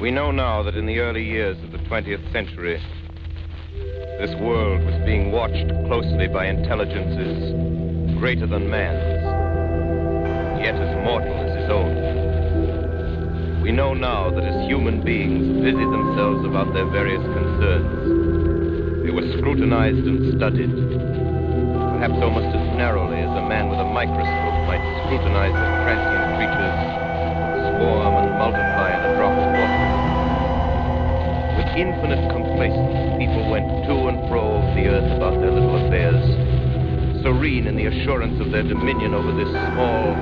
We know now that in the early years of the 20th century, this world was being watched closely by intelligences greater than man's, yet as mortal as his own. We know now that as human beings busied themselves about their various concerns, they were scrutinized and studied, perhaps almost as narrowly as a man with a microscope might scrutinize the transient creatures that swarm and multiply in a drop of water. With infinite complacence, people went to and fro over the earth about their little affairs, serene in the assurance of their dominion over this small,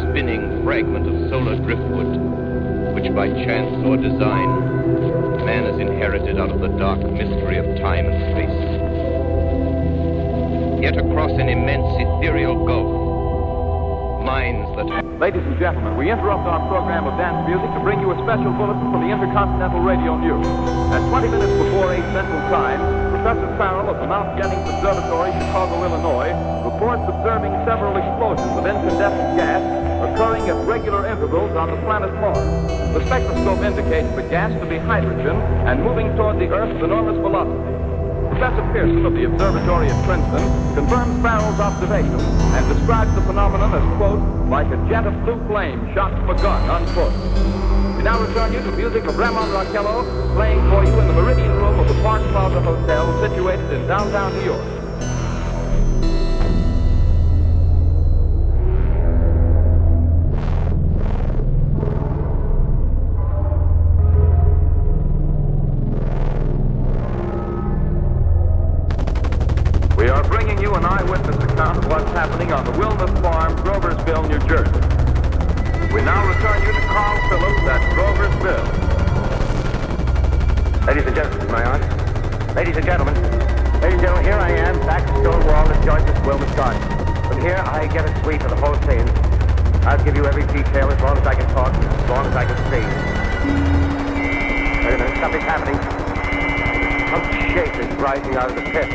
spinning fragment of solar driftwood, which by chance or design, man has inherited out of the dark mystery of time and space. Yet across an immense ethereal gulf, minds that... Ladies and gentlemen, we interrupt our program of dance music to bring you a special bulletin from the Intercontinental Radio News. At 20 minutes before 8 Central Time, Professor Farrell of the Mount Jennings Observatory, Chicago, Illinois, reports observing several explosions of incandescent gas occurring at regular intervals on the planet Mars. The spectroscope indicates the gas to be hydrogen and moving toward the Earth's enormous velocity. Professor Pearson of the observatory at Princeton confirms Farrell's observation and describes the phenomenon as, quote, like a jet of blue flame shot from a gun, unquote. We now return you to music of Ramon Raquello playing for you in the Meridian Room of the Park Plaza Hotel situated in downtown New York. We are bringing you an eyewitness account of what's happening on the Wilmuth Farm, Groversville, New Jersey. We now return you to Carl Phillips at Groversville. Ladies and gentlemen, am I on? Ladies and gentlemen, here I am, back to stone wall that joins this Wilmuth garden. From here, I get a sweep of the whole scene. I'll give you every detail as long as I can talk, as long as I can see. Wait a minute, something's happening. Some shape is rising out of the pit.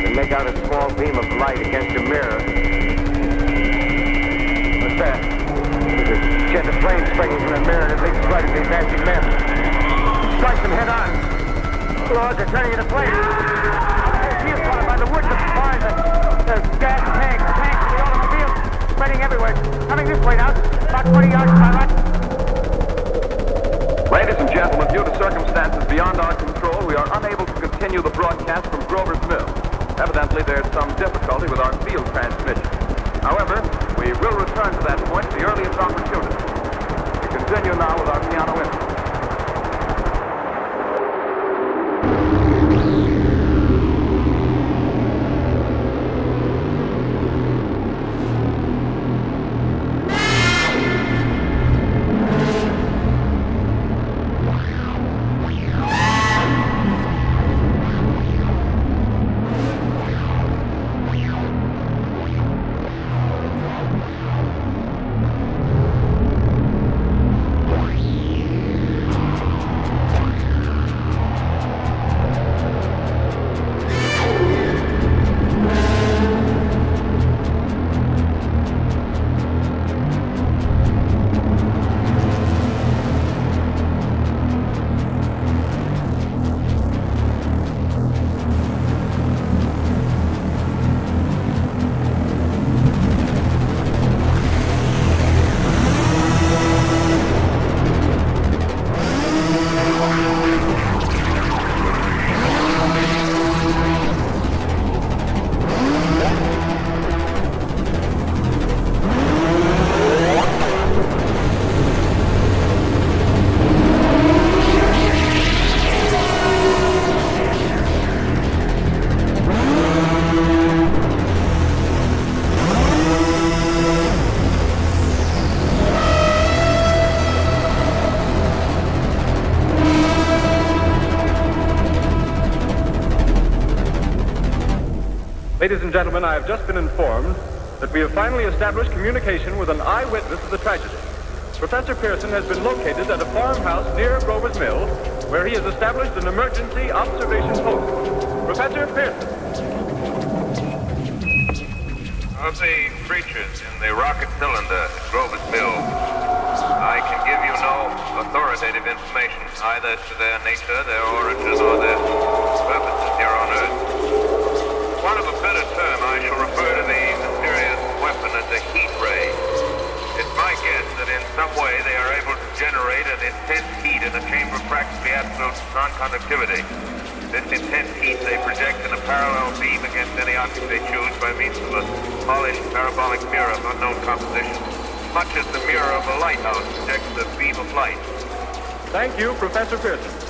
And make out a small beam of light against a mirror. What's that? There's a jet of flame springing from the mirror and it leaps right at the advancing men. Strikes them head on. Lord, they're turning into flames. I feel caught by the woods of the barn. The gas tanks of the automobile spreading everywhere. Coming this way now, about 20 yards to my right. Ladies and gentlemen, due to circumstances beyond our control, we are unable to continue the broadcast from Grover's Mill. Evidently, there's some difficulty with our field transmission. However, we will return to that point at the earliest opportunity. We continue now with our piano intro. Ladies and gentlemen, I have just been informed that we have finally established communication with an eyewitness of the tragedy. Professor Pearson has been located at a farmhouse near Grover's Mill, where he has established an emergency observation post. Professor Pearson. Of the breaches in the rocket cylinder at Grover's Mill, I can give you no authoritative information, either to their nature, their origin, or their purposes here on Earth. For want of a better term, I shall refer to the mysterious weapon as a heat ray. It's my guess that in some way they are able to generate an intense heat in a chamber of practically absolute non-conductivity. This intense heat they project in a parallel beam against any object they choose by means of a polished parabolic mirror of unknown composition, much as the mirror of a lighthouse projects the beam of light. Thank you, Professor Pearson.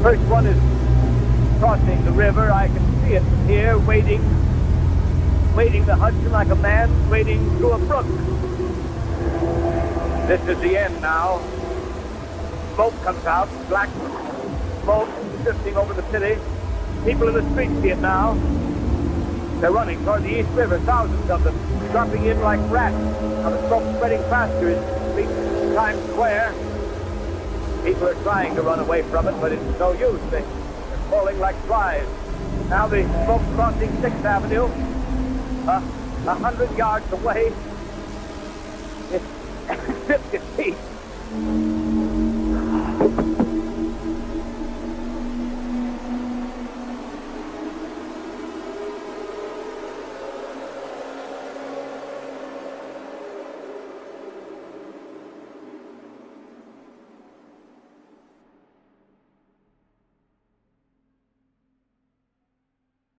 First one is crossing the river. I can see it here, wading the Hudson like a man wading through a brook. This is the end now. Smoke comes out, black smoke drifting over the city. People in the streets see it now. They're running toward the East River, thousands of them, dropping in like rats. Now the smoke spreading faster in Times Square. People are trying to run away from it, but it's no use. They're falling like flies. Now the smoke crossing 6th Avenue, 100 yards away. It's 50 feet.